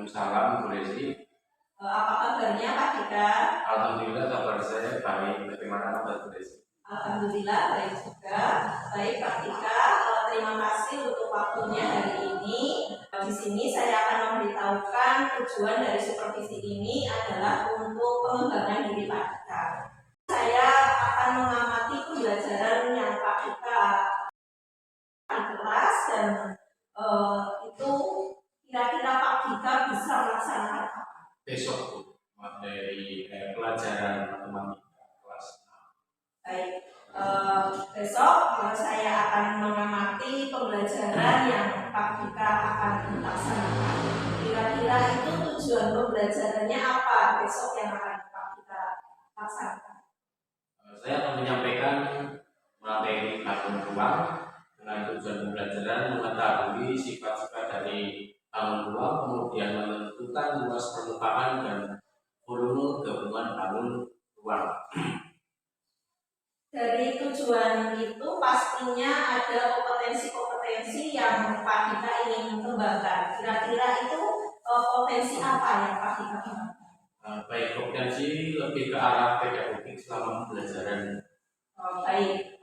Waalaikumsalam, Bu Desi. Apa kabarnya Pak Dika? Alhamdulillah kabar saya baik. Bagaimana kabar Bu Desi? Alhamdulillah baik juga. Baik Pak Dika, terima kasih untuk waktunya hari ini. Di sini saya akan memberitahukan tujuan dari supervisi ini adalah untuk pengembangan diri Pak Dika. Saya akan mengamati pembelajaran yang Pak Dika di kelas dan itu kira-kira Pak Dika bisa melaksanakan apa? Besok Bu, dari pelajaran matematika kelas 6. Baik, besok saya akan mengamati pembelajaran yang Pak Dika akan laksanakan. Kira-kira itu tujuan pembelajarannya apa besok yang akan Pak Dika laksanakan? Saya akan menyampaikan materi tahun ruang dengan tujuan pembelajaran mengetahui sifat-sifat dari tahun ruang, kemudian menentukan luas permukaan dan volume gabungan tahun ruang. Dari tujuan itu pastinya ada kompetensi-kompetensi yang Pak Dika ingin kembangkan. Kira-kira itu potensi apa yang Pak Dika kembangkan? Baik, kompetensi lebih ke arah pedagogik selama pembelajaran. Baik,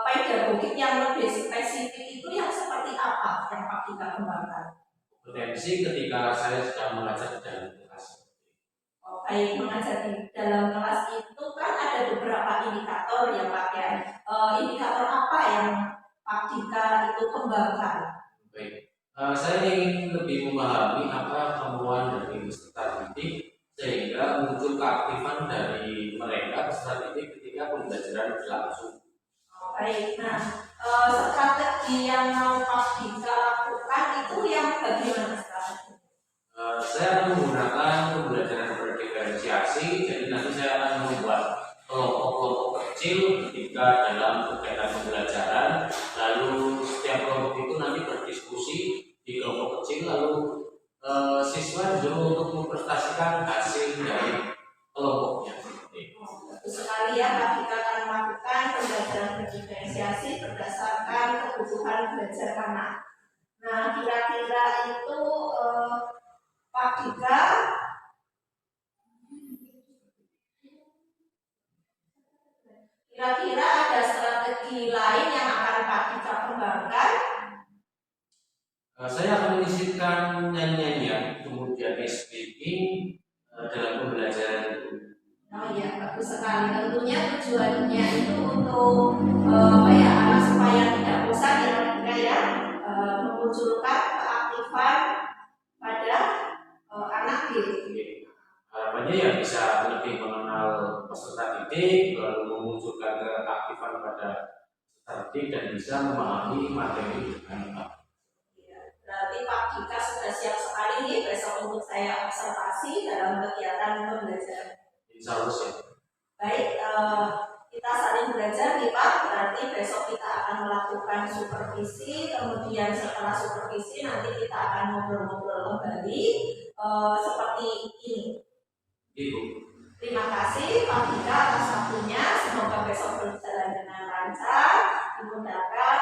pedagogik yang lebih spesifik itu yang seperti apa yang Pak Dika kembangkan? Kompetensi ketika saya sedang mengajar di dalam kelas. Baik, mengajar di dalam kelas itu kan ada beberapa indikator ya Pak ya. Indikator apa yang Pak Dika itu kembangkan? Baik, saya ingin lebih memahami apa kemauan dari peserta didik sehingga muncul keaktifan dari mereka peserta didik ketika pembelajaran berlangsung. Baik, nah strategi yang mau Pak Dika lakukan itu yang bagaimana strategi? Saya akan menggunakan pembelajaran berdiferensiasi, jadi nanti saya akan membuat kelompok-kelompok kecil ketika dalam kegiatan pembelajaran, lalu setiap kelompok itu nanti berdiskusi di kelompok kecil, lalu siswa disuruh untuk mempresentasikan hasil dari kelompoknya. Bagus sekali ya, Pak Dika akan melakukan pembelajaran berdiferensiasi berdasarkan kebutuhan belajar anak. Nah, kira-kira itu Pak Dika kira-kira ada strategi lain yang akan Pak Dika kembangkan? Saya akan menyisipkan nyanyian, kemudian speaking dalam pembelajaran itu. Oh iya, bagus sekali. Tentunya tujuannya itu untuk anak supaya tidak bosan ya Pak Dika ya, memunculkan keaktifan pada anak gitu. Harapannya ya bisa lebih mengenal peserta didik, lalu memunculkan keaktifan pada peserta didik dan bisa memahami materi dengan baik. Berarti Pak Dika sudah siap sekali nih besok untuk saya observasi dalam kegiatan pembelajaran. Insya Allah ya. Baik, kita saling belajar nih Pak. Berarti besok kita akan melakukan supervisi, kemudian setelah supervisi nanti kita akan ngobrol-ngobrol kembali seperti ini. Ibu. Terima kasih Pak Dika atas waktunya. Semoga besok berjalan dengan lancar, dimudahkan.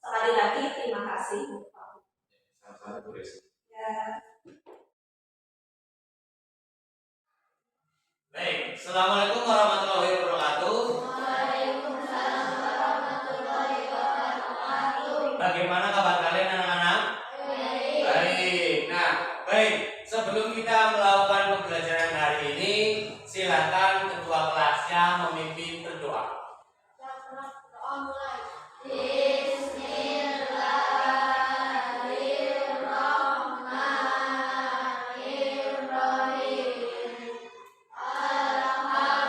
Sekali lagi terima kasih. Sama-sama Bu Desi. Ya. Baik, Assalamualaikum warahmatullahi wabarakatuh. Waalaikumsalam warahmatullahi wabarakatuh. Bagaimana kabar kalian anak-anak? Baik. Baik. Nah, baik. Sebelum kita melakukan pembelajaran hari ini, silakan ketua kelasnya memimpin berdoa. Doa mulai. Bismillahirrahmanirrahim. Alhamdulillah.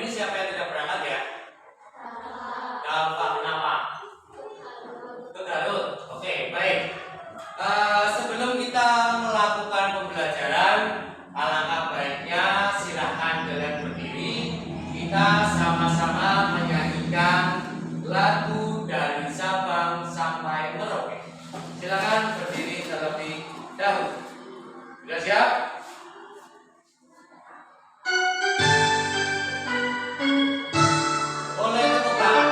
ini siapa yang tidak berangkat ya? Bapak, kenapa? Ke Garut. Oke, baik. Sebelum kita melakukan pembelajaran, alangkah baiknya silakan kalian berdiri. Kita sama-sama menyanyikan lagu dari Sabang sampai Merauke. Silakan berdiri terlebih dahulu. Sudah siap? Boleh tepuk tangan.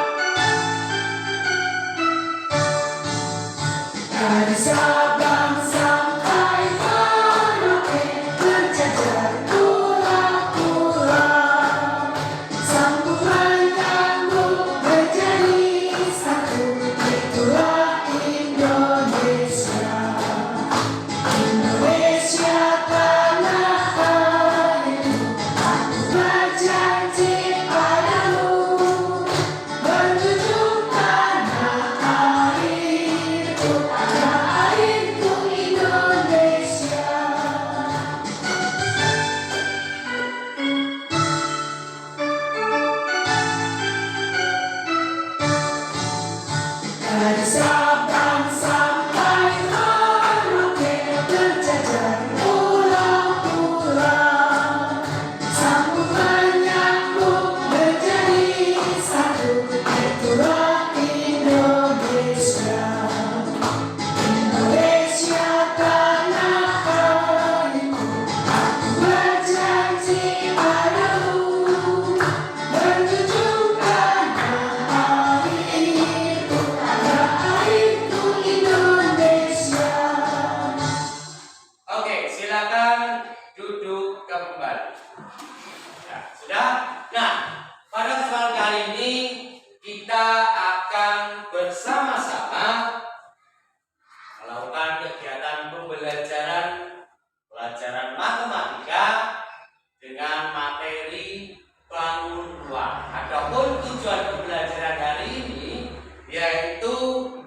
Dari Sabang sampai Merauke berjajar pulau-pulau, sambungan nyambung menjadi satu, itulah Indonesia. Indonesia tanah airku, aku berjanji padamu, menjunjung tanah airku, tanah airku Indonesia. Dari Sabang sampai Merauke berjajar pulau-pulau, sambungan nyambung menjadi satu, itulah Indonesia. Indonesia tanah airku, aku berjanji padamu, menjunjung tanah airku, tanah airku Indonesia. Oke, silakan duduk kembali. Ya, sudah? Nah, pada kesempatan kali ini kita akan bersama-sama melakukan kegiatan pelajaran matematika dengan materi bangun ruang. Adapun tujuan pembelajaran hari ini yaitu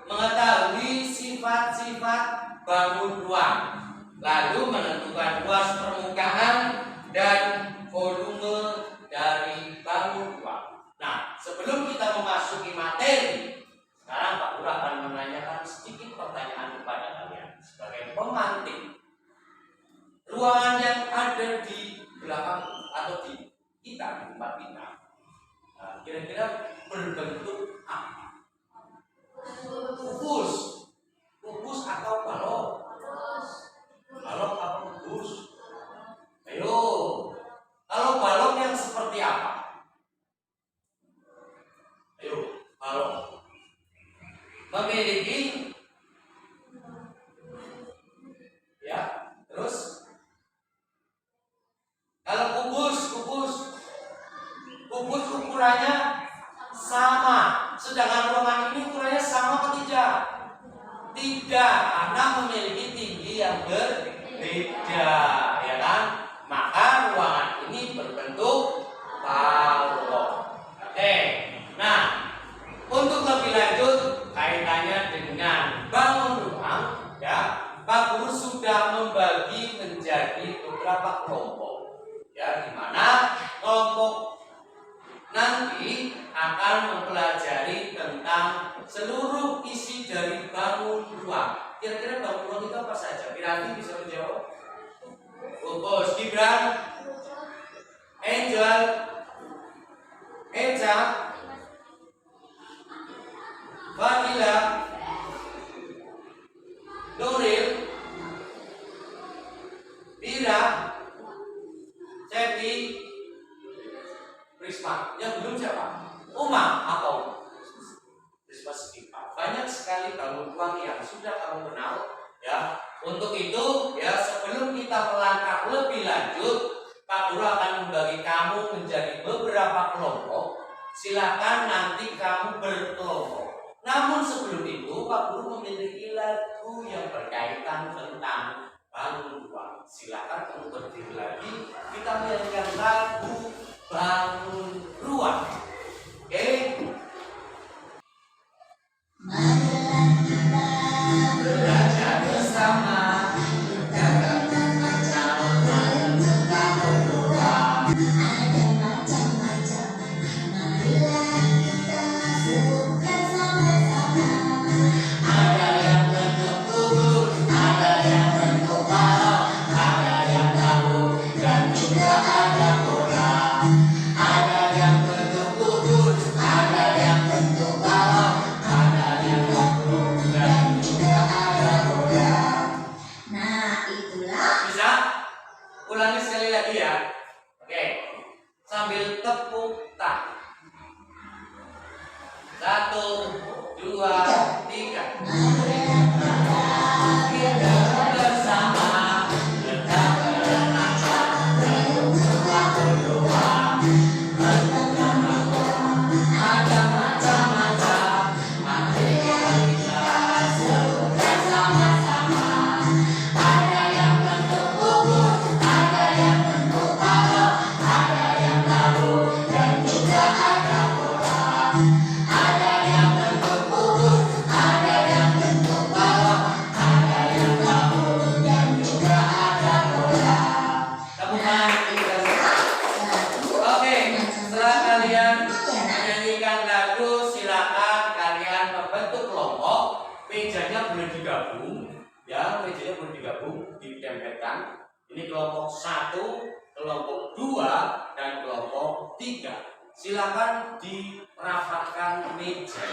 mengetahui sifat-sifat bangun ruang, lalu menentukan luas permukaan dan volume dari bangun ruang. Nah, sebelum kita memasuki materi, sekarang Pak Guru akan menanyakan sedikit pertanyaan kepada kalian sebagai pemantik. Ruangan yang ada di belakang atau di kita, di tempat kita, nah, kira-kira berbentuk apa? Kubus atau balok? Balok apa kubus? Ayo, kalau balok yang seperti apa? Ayo, balok memiliki, ya, terus kalau kubus ukurannya sama, sedangkan ruangan ini ukurannya sama atau tidak? Tidak, karena memiliki tinggi yang berbeda, ya kan? Maka ruangan ini berbentuk balok. Oke, nah, untuk lebih lanjut kaitannya dengan bangun ruang, ya, Pak Guru sudah membagi menjadi beberapa kelompok, ya, di mana kelompok nanti akan mempelajari tentang seluruh isi dari bangun ruang. Kira-kira bangun ruang itu apa saja? Piranti bisa menjawab? Bos Gibran, Angel, Eja, Fadila, Nuril, Bira, Cepi, Risma. Yang belum siapa? Uma atau Risma Sekipa. Banyak sekali bangun ruang yang sudah kamu kenal, ya. Untuk itu, ya, sebelum kita melangkah lebih lanjut, Pak Guru akan membagi kamu menjadi beberapa kelompok. Silakan nanti kamu berkelompok. Namun sebelum itu, Pak Guru memiliki lagu yang berkaitan tentang bangun ruang. Silakan kamu berdiri lagi. Kita menyanyikan lagu bangun ruang. Oke? Marilah kita Belajar bersama, jaga bangun ruang. ada macam-macam 1, 2, 3. Kita bersama tetap bernafas berdoa ada macam-macam materi kita suka sama-sama. Ada yang bentuk bubur, ada yang bentuk balok, ada yang tahu dan juga ada bola. Ada yang bentuk bubur, ada yang bentuk balok, ada yang tahu dan juga ada bola. Tepuk tangan kita semua. Oke, setelah kalian menyanyikan lagu, silakan kalian membentuk kelompok. Mejanya boleh digabung, ya, mejanya boleh digabung, ditempelkan. Ini kelompok 1, kelompok 2, dan kelompok 3. Silakan dirapatkan meja.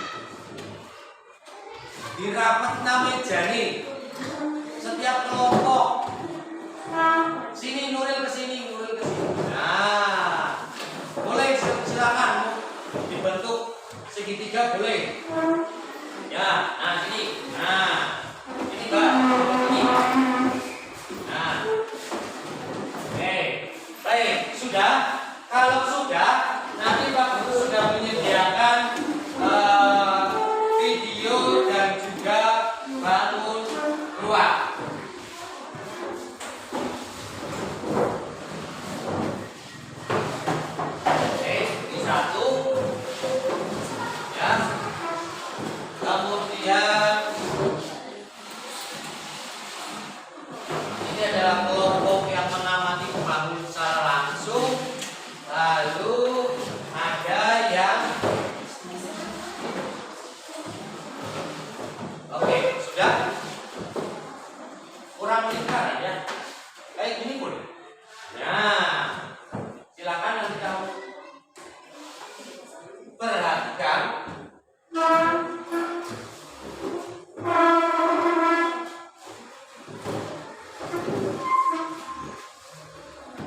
Dirapatkan meja nih. Setiap kelompok. Sini Nuril ke sini, Nuril ke sini. Nah, boleh silakan dibentuk segitiga boleh. Ya, nah sini. Nah, ini Mbak, ini. Nah, oke, baik, sudah. Kalau sudah, nanti Pak Guru sudah menyediakan video dan juga bangun ruang. Oke, ini 1. Ya. Kemudian ini adalah kelompok yang mengamati pembangunan secara langsung. Lalu ada yang oke, sudah kurang lingkar ya. Kayak gini boleh. Nah, silakan nanti kamu perhatikan.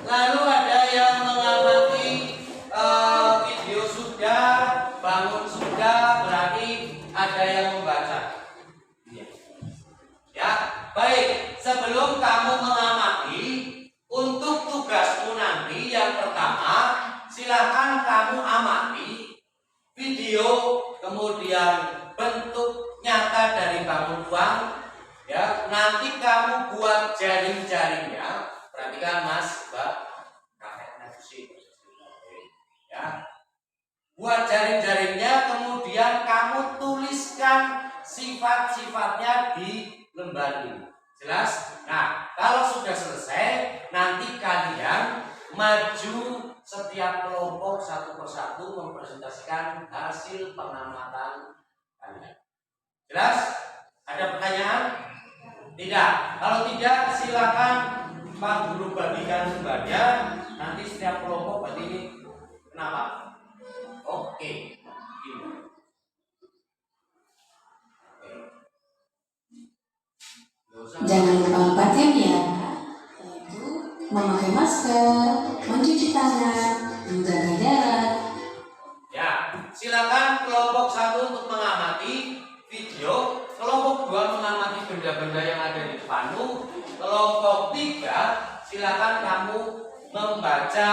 Lalu ada yang mengamati video sudah, bangun sudah, berarti ada yang membaca. Ya, baik. Sebelum kamu mengamati, untuk tugasmu nanti yang pertama, silakan kamu amati video, kemudian bentuk nyata dari bangun ruang. Ya, nanti kamu buat jaring-jaringnya. Perhatikan Mas, Mbak, ya, buat jaring-jaringnya, kemudian kamu tuliskan sifat-sifatnya di lembar ini. Jelas? Nah, kalau sudah selesai, nanti kalian maju setiap kelompok satu persatu mempresentasikan hasil pengamatan kalian. Jelas? Ada pertanyaan? Tidak. Kalau tidak, silakan Pak Guru bagikan sebagian. Nanti setiap kelompok berarti ini kenapa? Oke. Ini. Jangan lupa 4M ya, yaitu memakai masker, mencuci tangan, menjaga jarak. Ya, silakan kelompok 1 untuk mengamati video, kelompok 2 mengamati benda-benda yang ada di depanmu, kelompok 3 silakan kamu membaca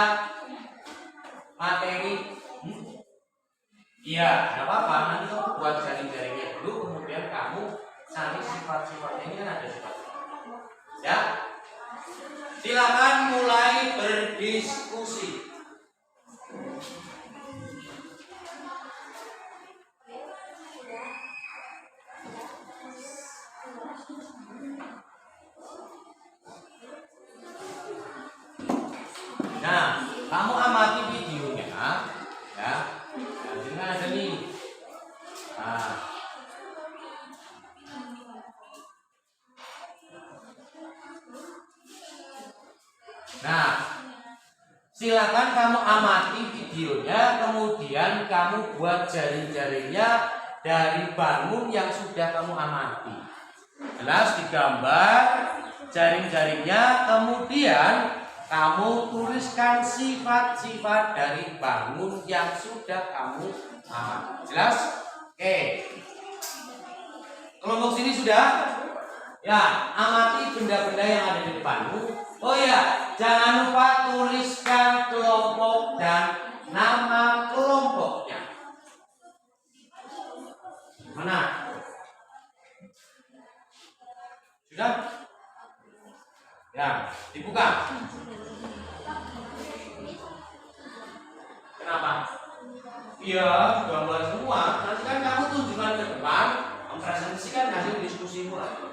materi. Iya, nggak apa-apa, nanti kamu buat jaring-jaringnya dulu, kemudian kamu cari sifat-sifatnya, ini kan ada sifat. Ya, silakan mulai berdiskusi. Nah, kamu amati videonya, ya. Nah, ini ada nih. Nah. Nah, silakan kamu amati videonya, kemudian kamu buat jaring-jaringnya dari bangun yang sudah kamu amati. Jelas digambar jaring-jaringnya, kemudian kamu tuliskan sifat-sifat dari bangun yang sudah kamu amati. Jelas? Oke. Kelompok sini sudah? Ya, amati benda-benda yang ada di depanmu. Oh ya, jangan lupa tuliskan kelompok dan nama kelompoknya. Mana? Sudah? Ya, dibuka. Kenapa? Iya, gambar semua. Nanti kan kamu tunjukkan ke depan, mempresentasikan hasil diskusimu lagi.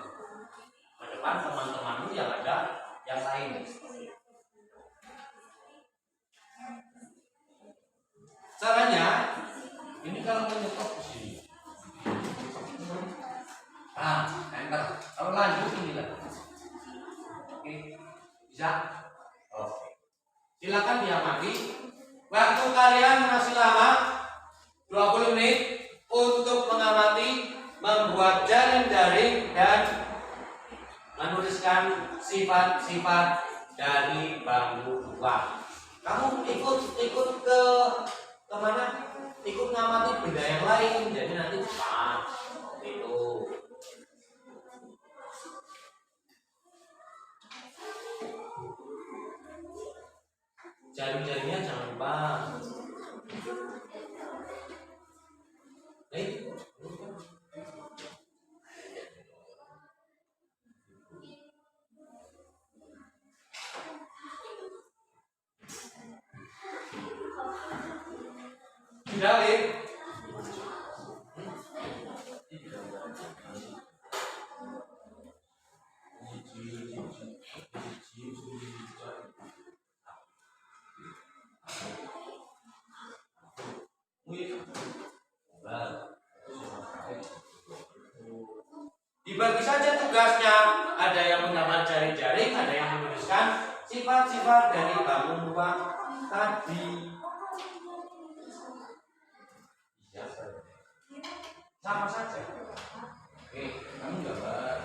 Ke depan teman-temanmu yang ada yang lain. Caranya, ini kalau menyetop di sini. Enter. Kalau lanjut ini lah. Oke, bisa? Oke. Silakan diamati. Waktu kalian masih lama 20 menit untuk mengamati, membuat jaring-jaring dan menuliskan sifat-sifat dari bambu tua. Kamu ikut ke mana? Ikut ngamati benda yang lain, jadi nanti cepat. Itu. Jaring-jaringnya jangan lupa. Sudah, Win? Dibagi saja tugasnya, ada yang menggambar jaring-jaring, ada yang menuliskan sifat-sifat dari bangun ruang tadi. Sama saja. Oke, kamu gambar,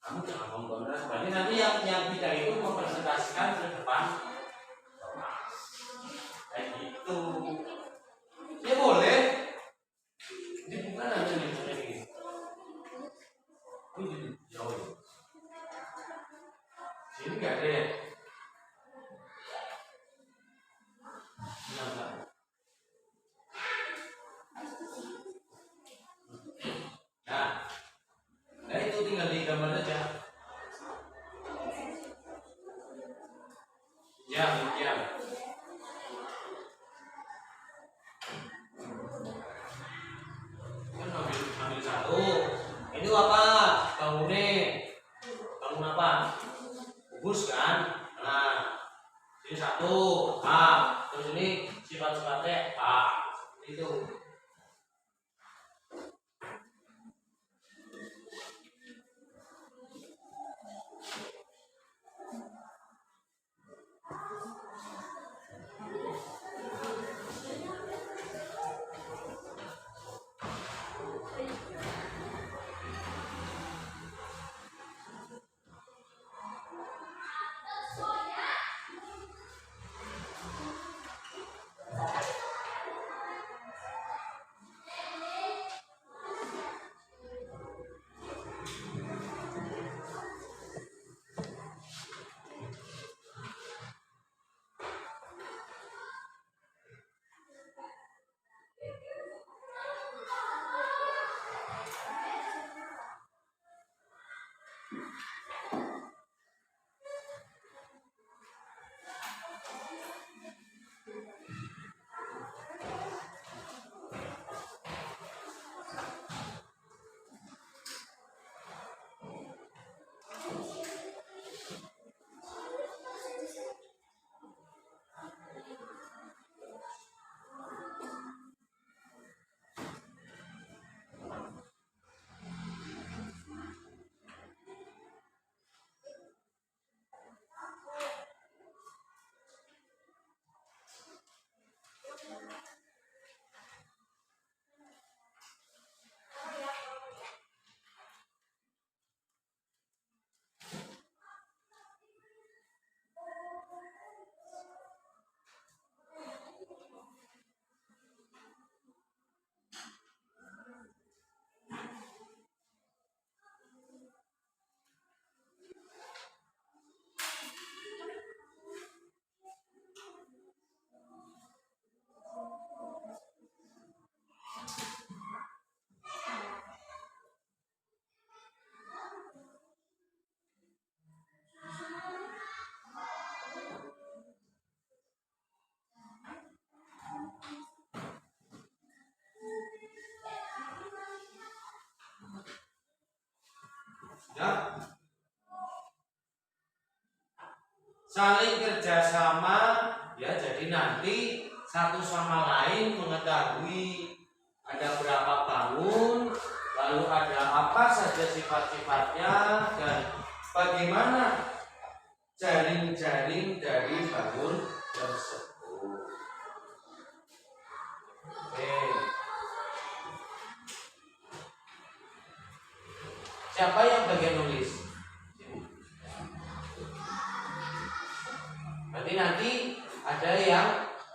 kamu jangan menggambar. Berarti nanti yang tidak itu mempresentasikan ke depan. Kayak gitu. Ya boleh. Dibuka aja nih ini. Ini jauh. Sini nggak ada ya? Enggak. saling kerjasama, ya. Jadi nanti satu sama lain mengetahui ada berapa bangun, lalu ada apa saja sifat-sifatnya, dan bagaimana jaring-jaring dari bangun tersebut. Oke. Siapa yang bagian nulis? Nanti ada yang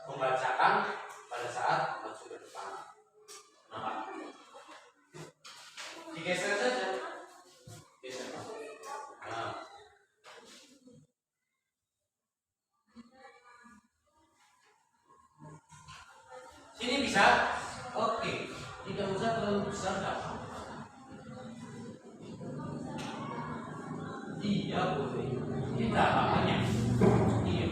membacakan pada saat masuk ke depan. Nah, digeser saja. Geser. Nah. Sini bisa? Oke. Tidak usah terlalu besar, enggak apa-apa. Iya, boleh. Ini berapa banyak? Iya.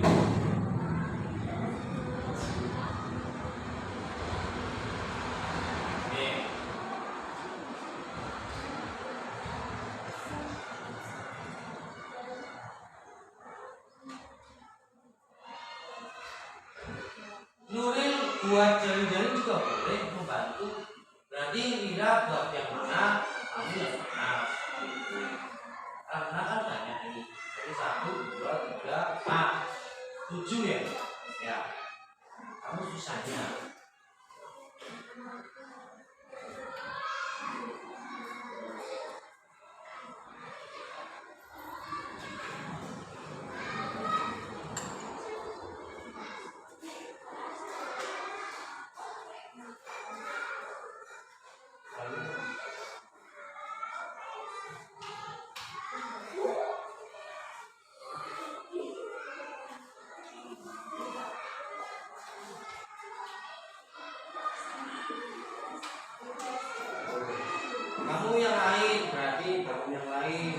Nuril buat jaring-jaring juga boleh membantu. Berarti Lira buat yang mana, kamu yang mana. Karena kan banyak ini. Jadi 1, 2, 3, 4, 7 ya. Ya. Kamu susahnya. Kamu yang lain, berarti kamu yang lain.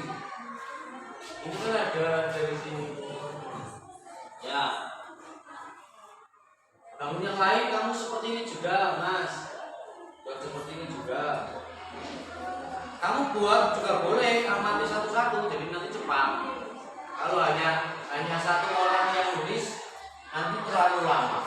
Ini kan ada dari sini. Ya. Kamu yang lain, kamu seperti ini juga, Mas. Buat seperti ini juga. Kamu buat juga boleh, amati satu-satu, jadi nanti cepat. Kalau hanya satu orang yang nulis, nanti terlalu lama.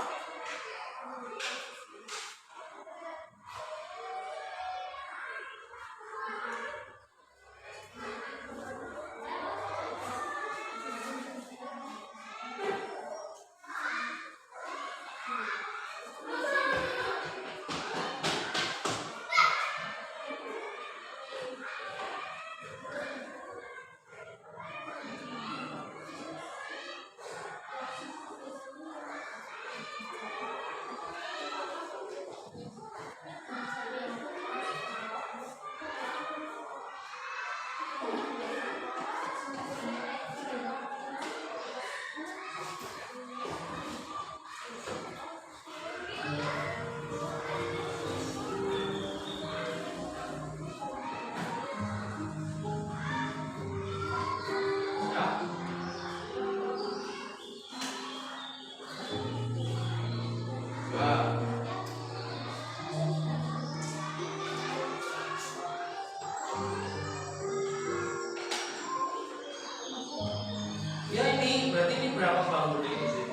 Ya ini berarti ini berapa bangun ini sih?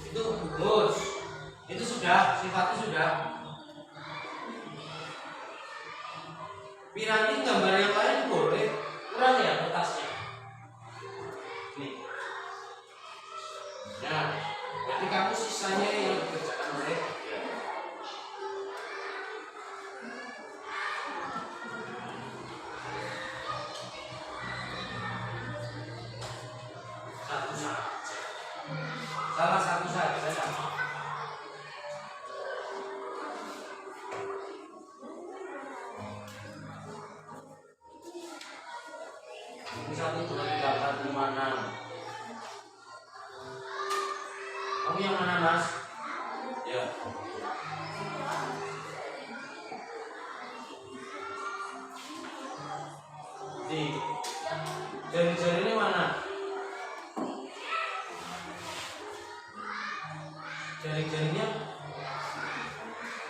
Itu bagus. Itu sudah, sifatnya sudah. Piranti gambar yang lain boleh, kurang ya kertasnya. Nih. Nah, berarti kamu sisanya yang dikerjakan oleh dia. Satu saja. Salah satu saja saya mau. Ini 1, 2, 3, 4, 5, 6. Kamu yang mana, Mas? Ya. Di jari-jari ini mana? Jari-jarinya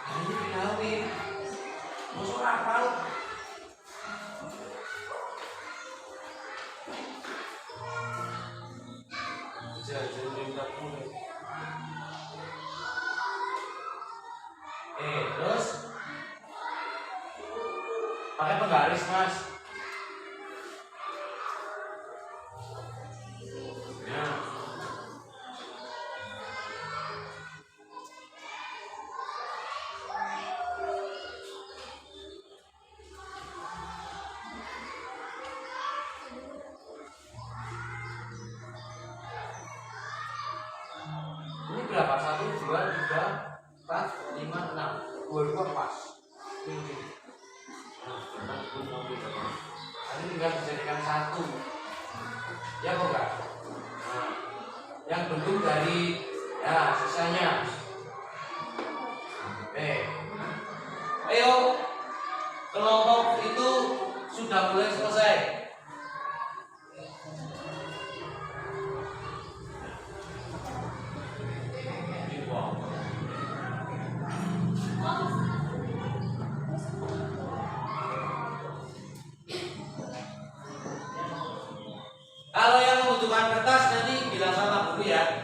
ini dikawin. Masuk akal. Jari-jari udah mulai. Terus pakai penggaris, Mas. Nah, ini berapa? 1, 2, 3, 4, 5, 6. 2 pas. Ini. Nah, ini tinggal dijadikan 1. Ya kok enggak? Nah, yang belum dari ya sisanya. Oke. Ayo, kelompok itu sudah mulai selesai. Kalau yang membutuhkan kertas nanti bilang sama guru ya.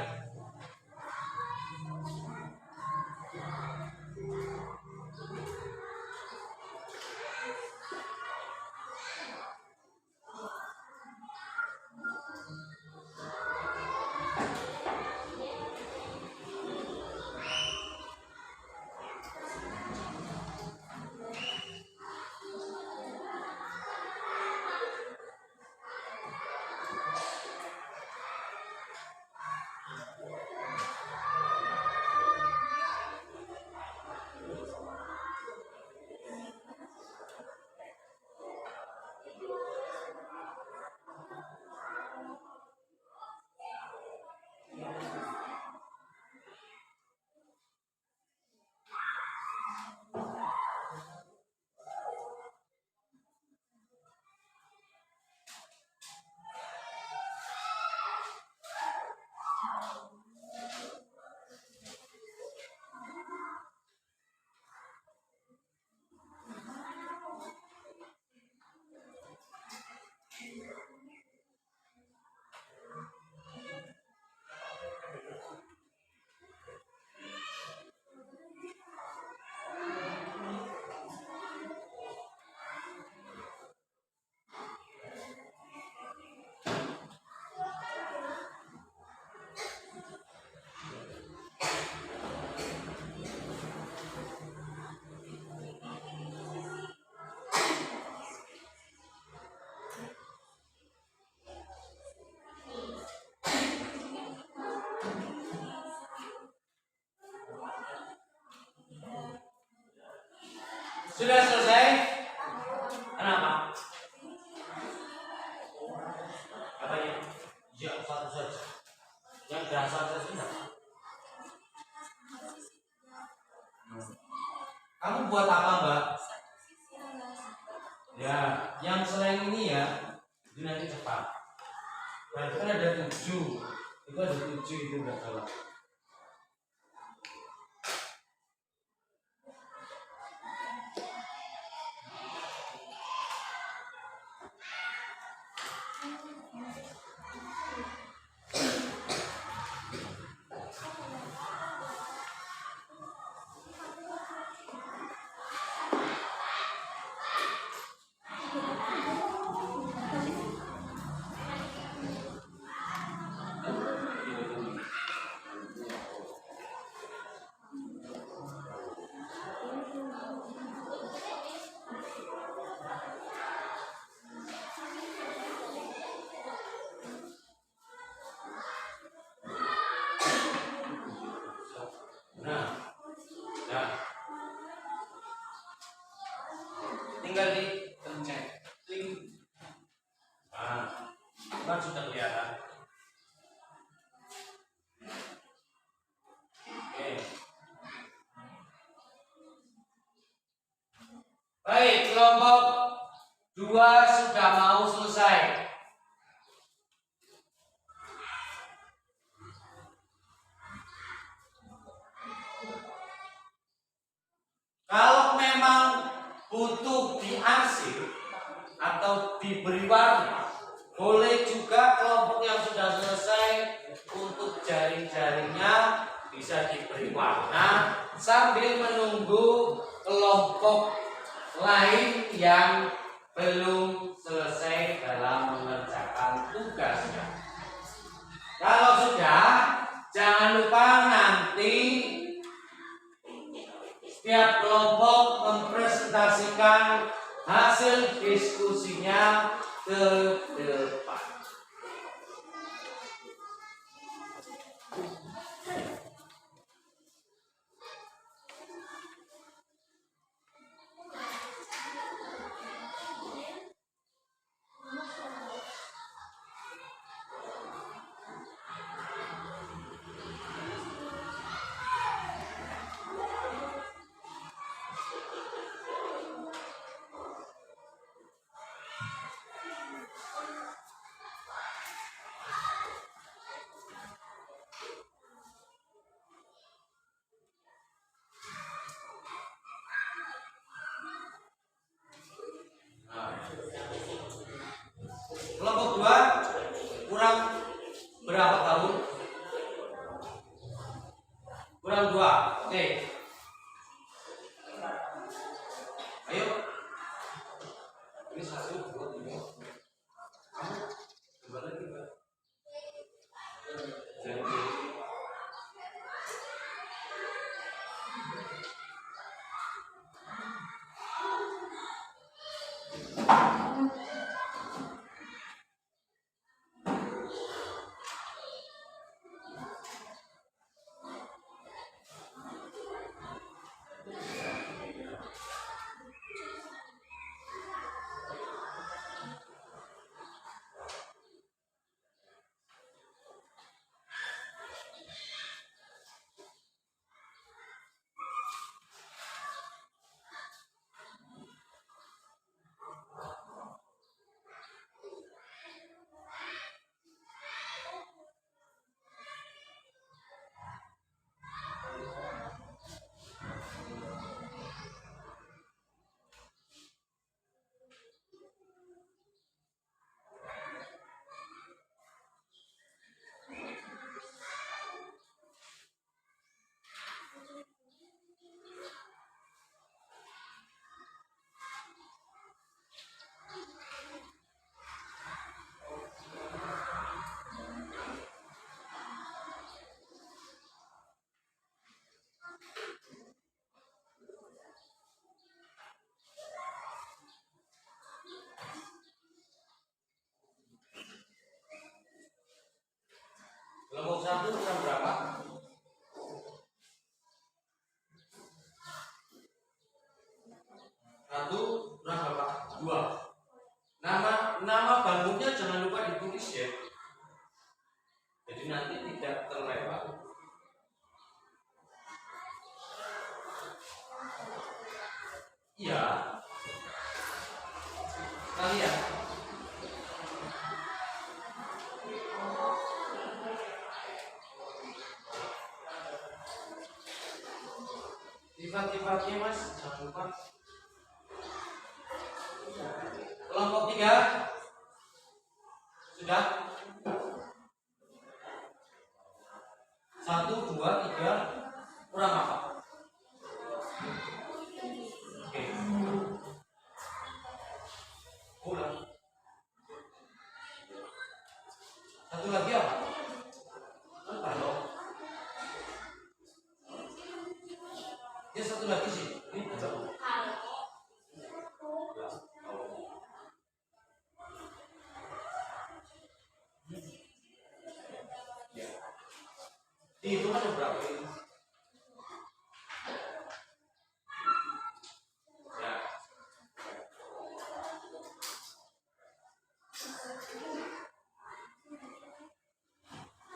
Sudah selesai? Kenapa? Katanya, ya satu saja. Yang berasal dari sini. Kamu buat apa, Mbak? Ya, yang selain ini ya, itu nanti cepat. Berarti kan ada 7. Itu ada 7 itu enggak salah. Tinggal dipencet link. Nah, kan sudah kelihatan. Oke. Baik, kelompok 2 sudah mau selesai. Kalau memang butuh diarsip atau diberi warna, boleh juga kelompok yang sudah selesai untuk jaring-jaringnya bisa diberi warna sambil menunggu kelompok lain yang belum selesai dalam mengerjakan tugasnya. Kalau sudah, jangan lupa nanti setiap kelompok mempresentasikan hasil diskusinya ke depan. Kelompok 2 kurang berapa tahun? Kurang 2. Oke. Ayo. Ini 1, 2, 3. Kamu coba lagi, Pak. Kelompok 1 kurang berapa? 1 kurang berapa? 2. Nama bangunnya jangan lupa ditulis ya. Jadi nanti tidak terlewat. Iya. Kalian. Sifat-sifatnya Mas, jangan lupa. Kelompok 3 sudah 1, 2, 3 kurang apa? Oke. Kurang. Satu lagi apa? Apa loh? Ya satu lagi sih. Ini berapa? Itu kan ada berapa ini? Ya.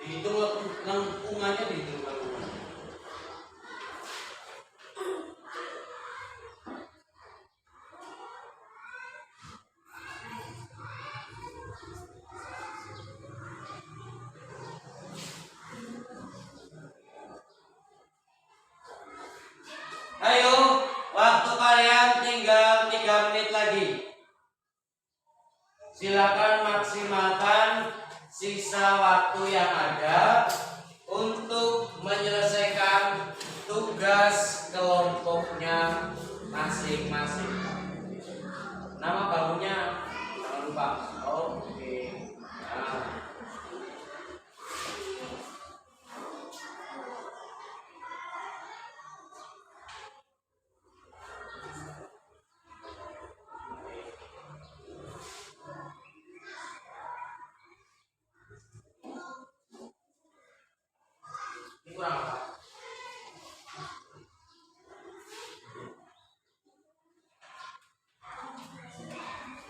Dihitung lengkungannya, dihitung lengkungannya. waktu yang ada untuk menyelesaikan tugas kelompoknya masing-masing. Nama bangunnya jangan lupa. Oke. Nah. Ini kurang apa?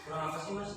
Kurang apa sih, Mas?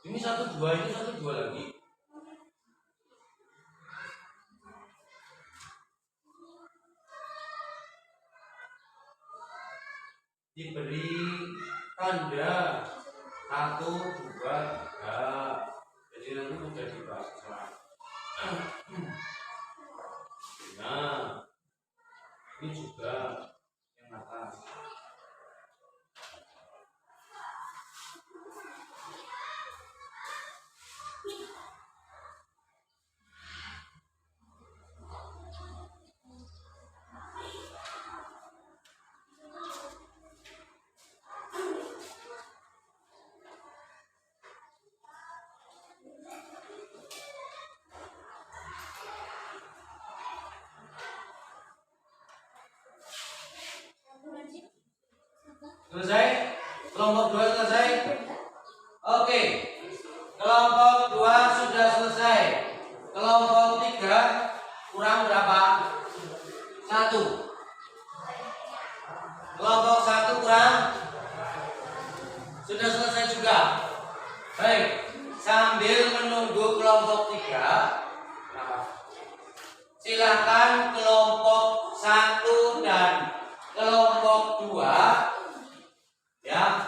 Ini 1 2, ini 1 2 lagi. Diberi tanda 1 2 3. Jadi nanti mudah dibaca. Nah, ini juga yang atas. Selesai? Kelompok 2 selesai? Oke. Kelompok 2 sudah selesai. Kelompok 3 kurang berapa? 1. Kelompok 1 kurang? Sudah selesai juga. Baik. Sambil menunggu kelompok 3, silakan kelompok 1 dan kelompok 2 ya,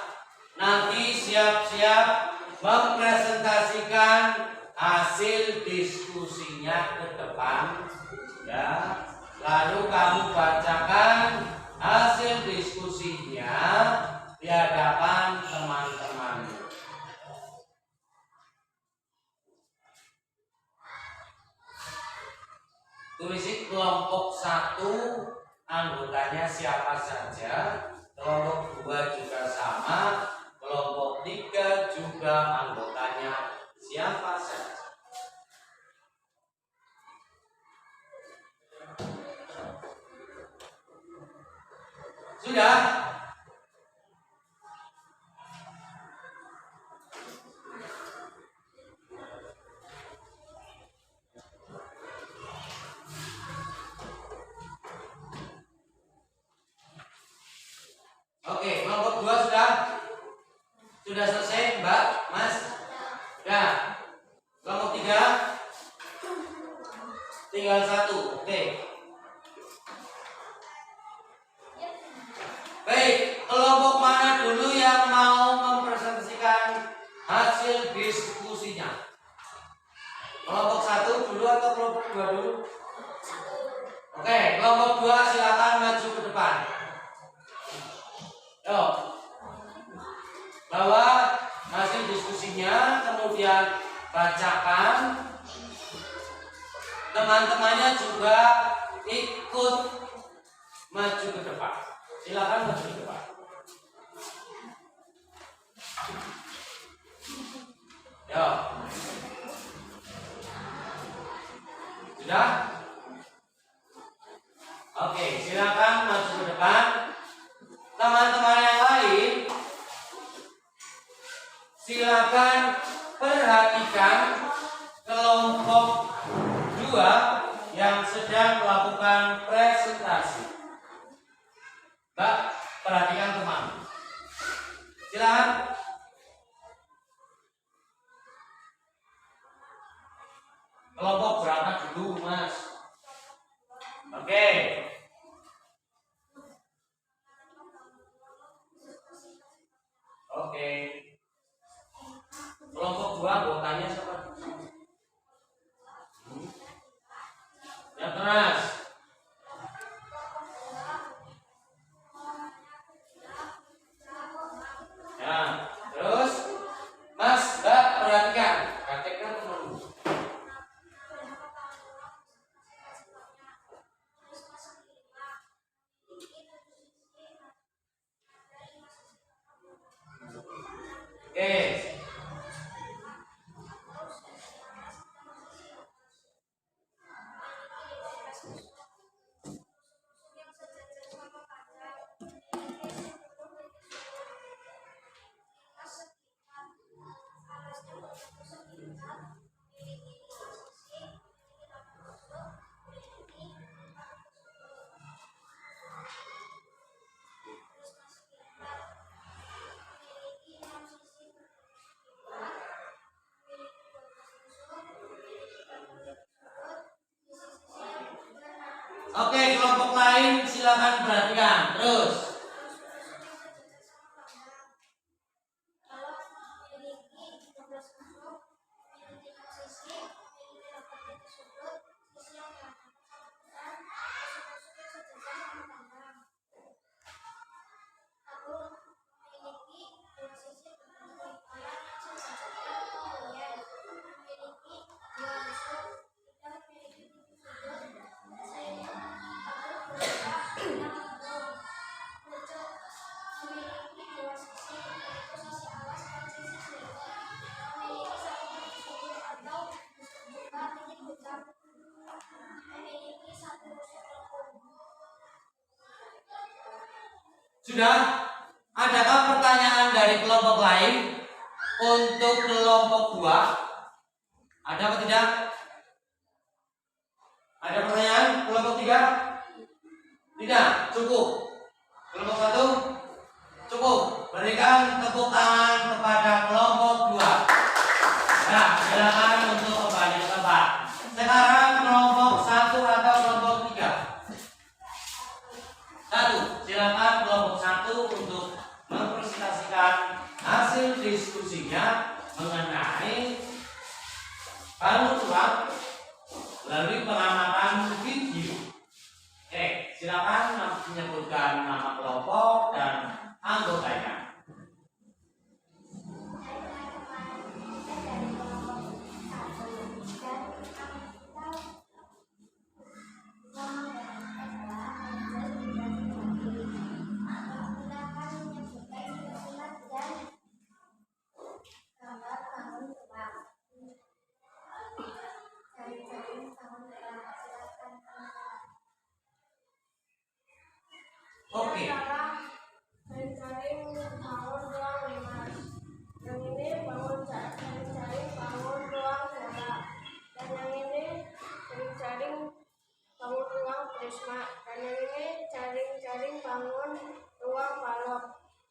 nanti siap-siap mempresentasikan hasil diskusinya ke depan ya. Lalu kamu bacakan hasil diskusinya di hadapan teman-temanmu. Tulis kelompok 1 anggotanya siapa saja, kelompok 2 juga sama, kelompok 3 juga anggotanya siapa saja. Sudah? Oke, kelompok 2 sudah selesai, Mbak, Mas? Ya. Kelompok 3 tinggal 1. Oke. Baik, kelompok mana dulu yang mau mempresentasikan hasil diskusinya? Kelompok 1 dulu atau kelompok 2 dulu? Oke, kelompok 2 silakan maju ke depan. Yo, bawa hasil diskusinya, kemudian bacakan. Teman-temannya juga ikut maju ke depan. Silakan maju ke depan. Yo, sudah? Oke, silakan maju ke depan. Teman-teman yang lain, silakan perhatikan kelompok 2 yang sedang melakukan presentasi. Mbak, perhatikan teman. silakan. Kelompok berapa dulu, Mas? Oke. Oke. Kelompok 2 anggotanya siapa? Yang keras. Ya, terus Mas, Mbak, perhatikan. Praktekkan dulu. Oke. Oke, kelompok lain silakan perhatikan. Terus. Sudah? Adakah pertanyaan dari kelompok lain untuk kelompok 2? Ada atau tidak? Ada pertanyaan? Kelompok 3? Tidak? Cukup? Kelompok 1? Cukup? Berikan tepuk tangan kepada kelompok 2. Nah, silakan untuk kembali ke tempat. Sekarang kelompok 1 atau kelompok 3? 1. Silakan kelompok 1 untuk mempresentasikan hasil diskusinya mengenai bangun ruang melalui pengamatan video. Oke, silakan menyebutkan nama kelompok dan anggotanya. Oke. Cari-cari bangun ruang limas. Yang ini cari-cari bangun ruang bola. Dan yang ini cari-cari bangun ruang prisma. Dan yang ini cari-cari bangun ruang balok.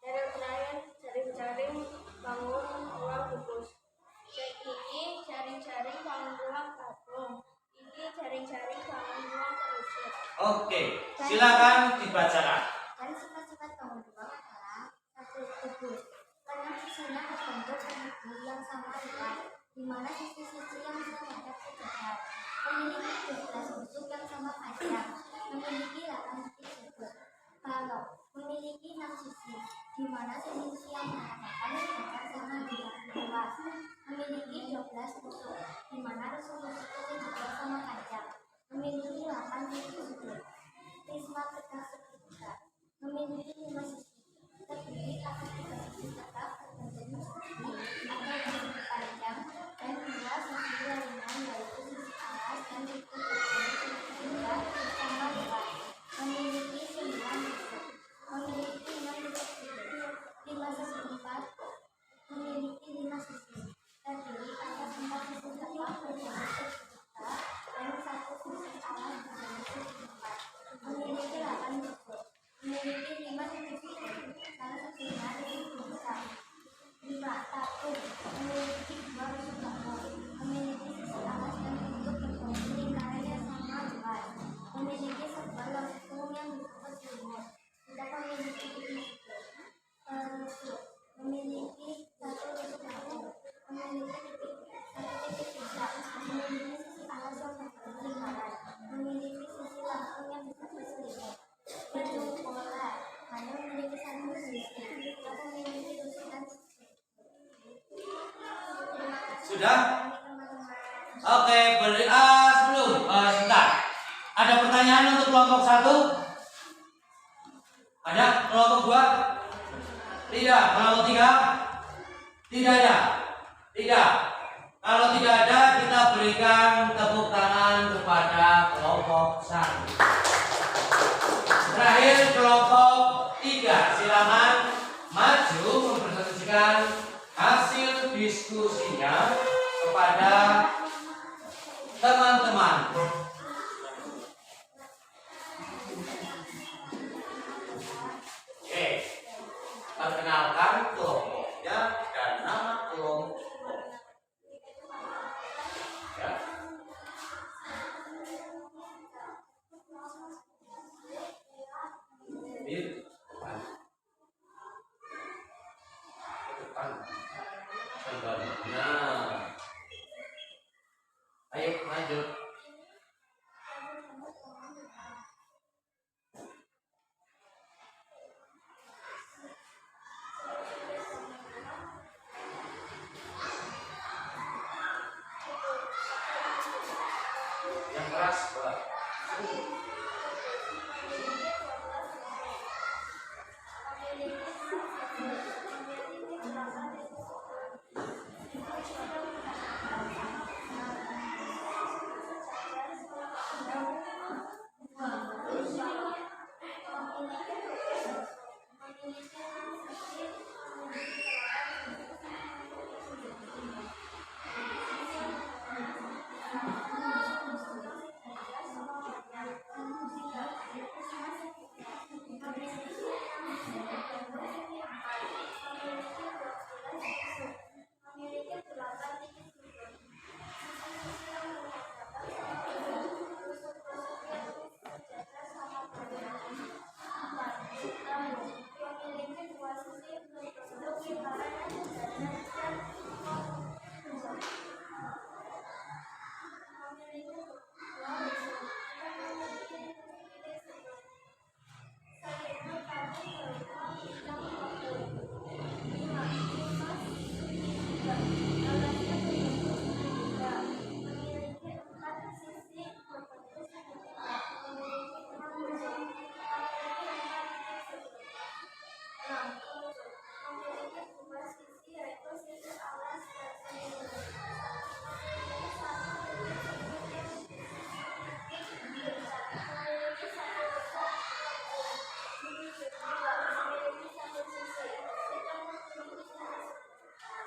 Dan yang terakhir cari-cari bangun ruang kubus. Ini cari-cari bangun ruang tabung. Ini cari-cari bangun ruang kerucut. Oke, silakan dibacakan. Dan sifat-sifat bangun ruang adalah satu kubus. Karena sisinya terbentuk segi yang sama luas, di mana sisi-sisi yang menghadap ke depan. Memiliki 12 bentuk yang sama panjang. Memiliki 8 titik sudut. Balok memiliki 6 sisi, di mana sisi yang menghadapkan ke depan sama luas. Memiliki 12 bentuk, di mana rusuk-rusuknya juga sama panjang. Memiliki 8 titik sudut. Prisma tegak segitiga. Memiliki 5 sisi, terdiri atas 3 sisi tegak berbentuk persegi atau sisi panjang dan 2 sisi lainnya yaitu sisi alas dan sisi berbentuk segitiga sama luas. Memiliki 9 sisi, memiliki 6 titik sudut, 5 sisi empat, memiliki 5 sisi, terdiri atas 4 sisi tegak berbentuk segitiga dan 1 sisi alas berbentuk segitiga. Memiliki 8 bentuk. Memiliki 5 titik sudut, salah satu Sudah? Oke, sebentar. Ada pertanyaan untuk kelompok 1? Ada? Kelompok 2? Tidak. Kelompok 3? Tidak ada. Tidak. Kalau tidak ada, kita berikan tepuk tangan kepada kelompok 1. Terakhir kelompok 3, silakan maju mempresentasikan hasil diskusinya kepada teman-teman. Oke, perkenalkan kelompoknya dan nama kelompok. Ya. Ini depan. Depan. Nah, ayo lanjut. Yang keras, Pak.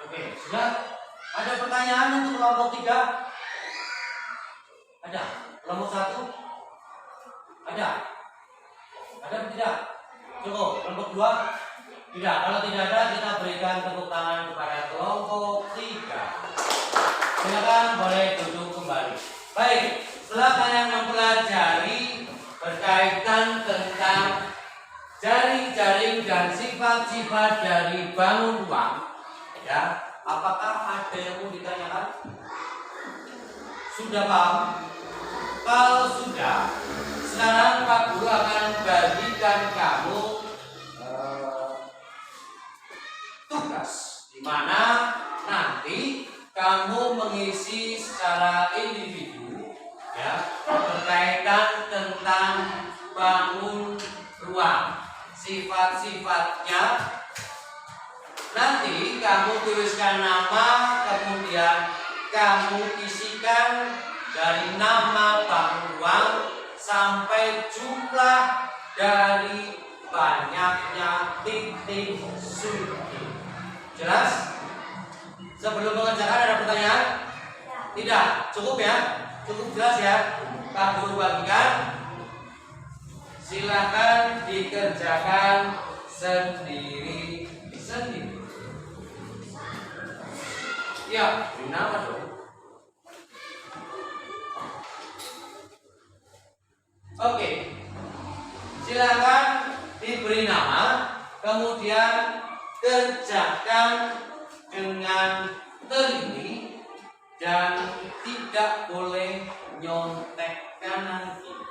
Oke, sudah. Ada pertanyaan untuk kelompok 3? Ada? Kelompok 1? Ada? Ada atau tidak? Cukup. Kelompok 2? Tidak. Kalau tidak ada, kita berikan tepuk tangan kepada kelompok 3. Silakan boleh duduk kembali. Baik, setelah kalian mempelajari berkaitan tentang jaring-jaring dan sifat-sifat dari bangun ruang, ya, apakah ada yang mau ditanyakan? Sudah paham? Kalau sudah, sekarang Pak Guru akan bagikan kamu tugas, di mana nanti kamu mengisi secara individu, ya, berkaitan tentang bangun ruang, sifat-sifatnya. Nanti kamu tuliskan nama, kemudian kamu isikan dari nama bangun ruang sampai jumlah dari banyaknya titik sudut. Jelas? Sebelum mengerjakan ada pertanyaan? Tidak? Cukup ya? Cukup jelas ya? Pak Guru bagikan. Silakan dikerjakan sendiri-sendiri. Ya, beri nama dong. Oke. Silakan diberi nama, kemudian kerjakan dengan teliti dan tidak boleh nyontek kanan kiri.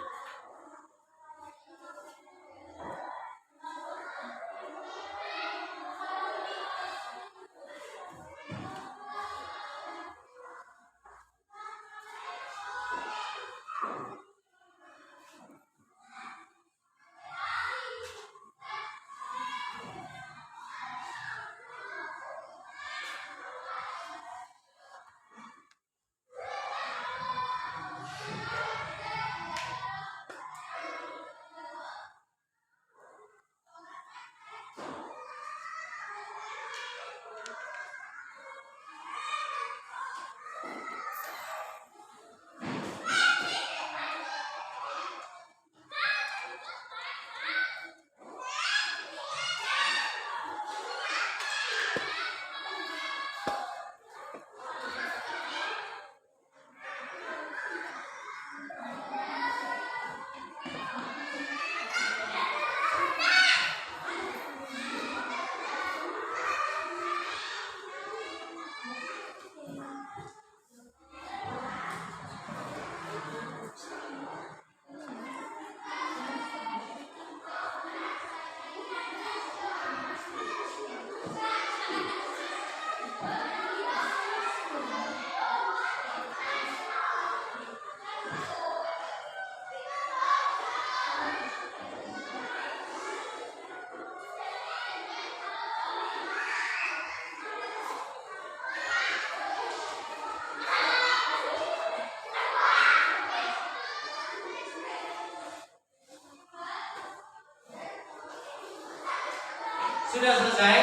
sudah selesai?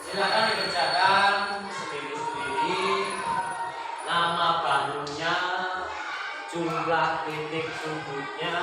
Silakan dikerjakan sendiri-sendiri. Nama bahunya, jumlah titik sudutnya.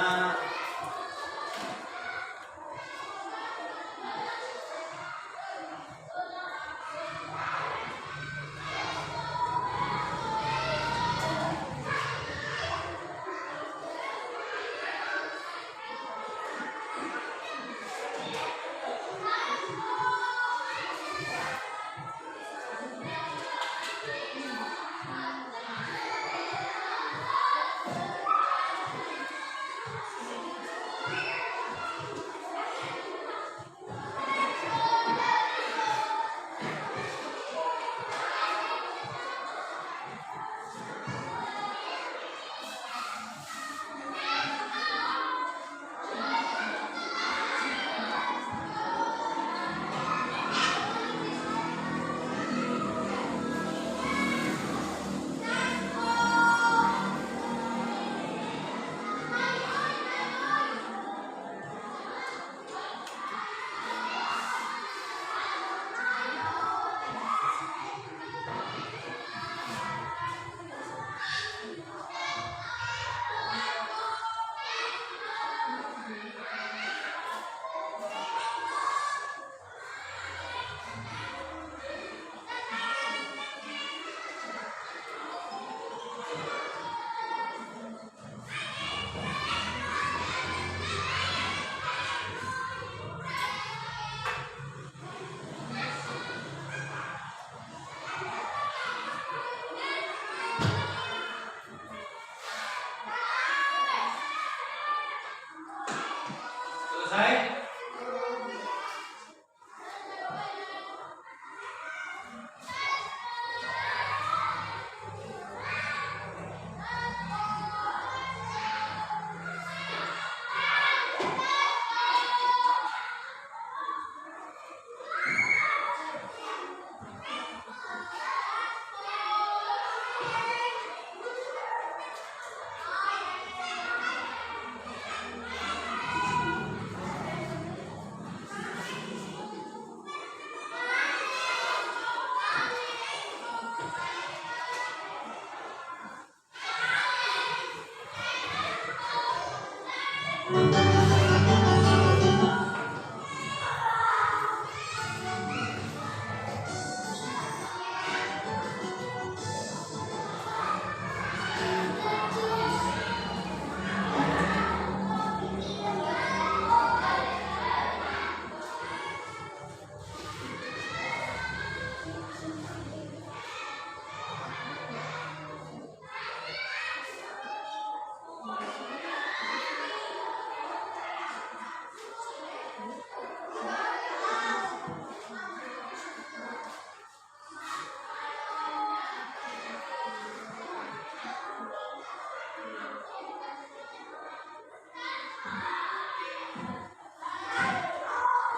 Selesai?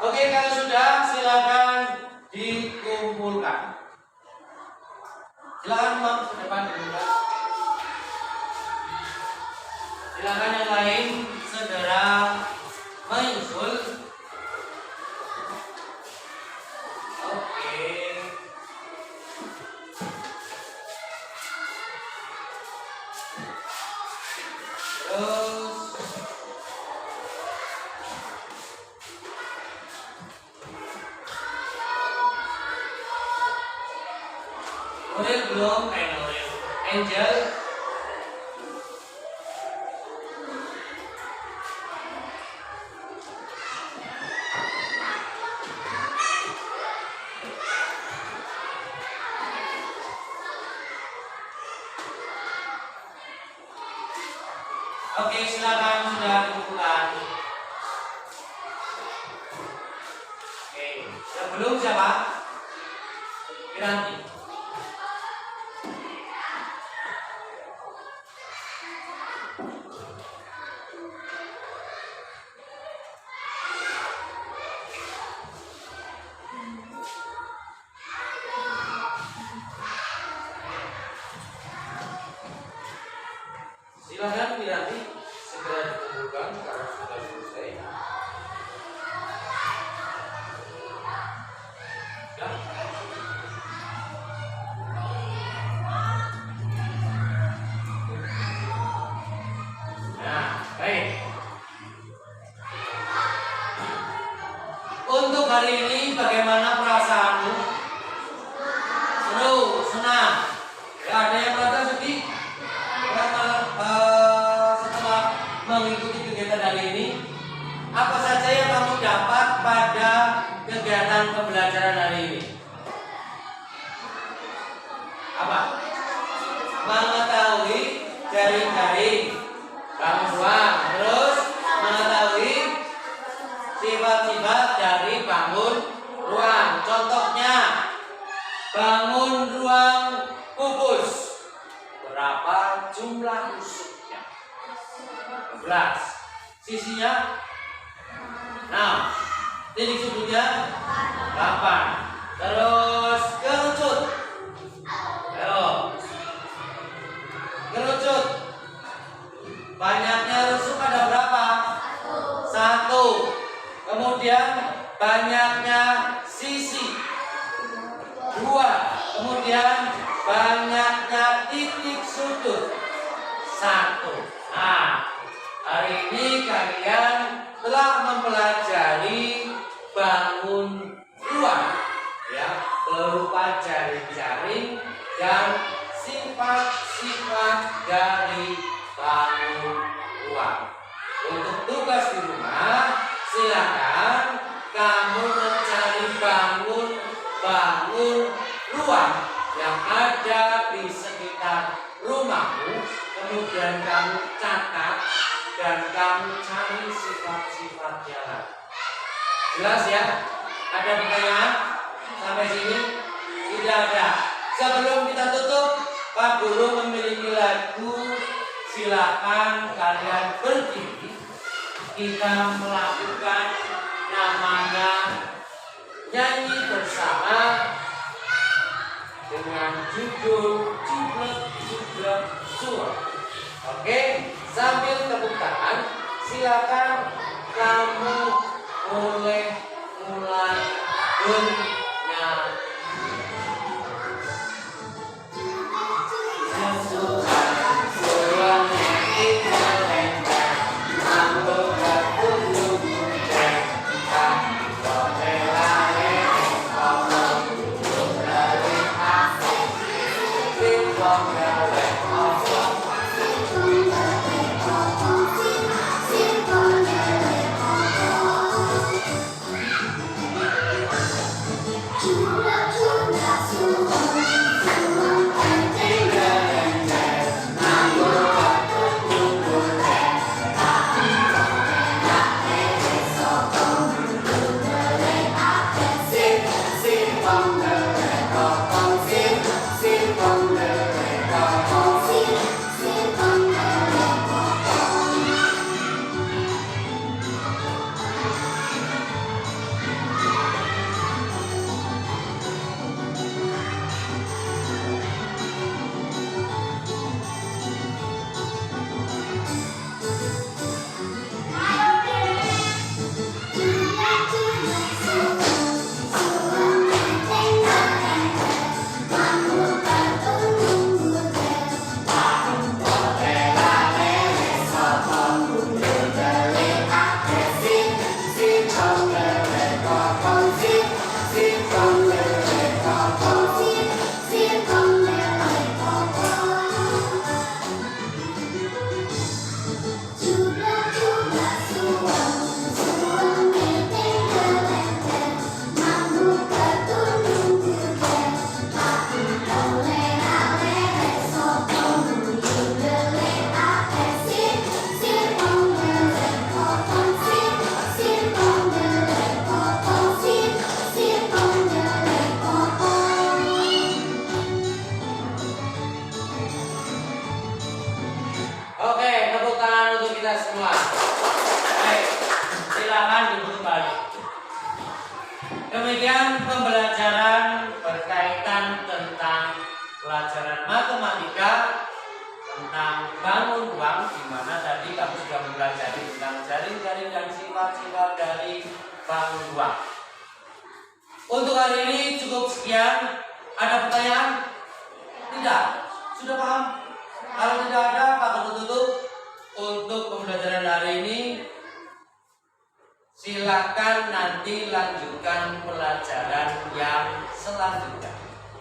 Oke, kalau sudah silakan dikumpulkan. Silakan Bang ke depan dikumpulkan. Silakan yang lain segera menyusul. Oke. Terus Nuril belum, Nuril. Angel. Oke, silakan sudah dikumpulkan. Oke, yang belum siapa? Piranti. mengetahui jaring-jaring bangun ruang. Terus mengetahui sifat-sifat dari bangun ruang. Contohnya, bangun ruang kubus. Berapa jumlah tusuknya? 12. Sisinya 6. Titik sudutnya 8. Terus kerucut. Ayo. Kerucut. Banyaknya rusuk ada berapa? 1. Kemudian banyaknya sisi 2. Kemudian banyaknya titik sudut 1. Nah, hari ini kalian telah mempelajari bangun ruang, ya, berupa jaring-jaring dan sifat-sifat dari bangun ruang. Untuk tugas di rumah, silakan kamu mencari bangun ruang yang ada di sekitar rumahmu, kemudian kamu catat dan kamu cari sifat-sifatnya lagi. Jelas ya? Ada pertanyaan sampai sini? Tidak ada. Sebelum kita tutup, Pak Guru memiliki lagu. Silakan kalian berdiri. Kita melakukan namanya nyanyi bersama dengan judul Jublek Suara. Oke, sambil tepuk tangan, silakan kamu mulai bernyanyi. Demikian pembelajaran berkaitan tentang pelajaran matematika tentang bangun ruang, di mana tadi kamu sudah mempelajari tentang jaring-jaring dan sifat-sifat dari bangun ruang. Untuk hari ini cukup sekian. Ada pertanyaan? Tidak? Sudah paham? Kalau tidak ada, Pak Guru tutup untuk pembelajaran hari ini. Silakan nanti lanjutkan pelajaran yang selanjutnya.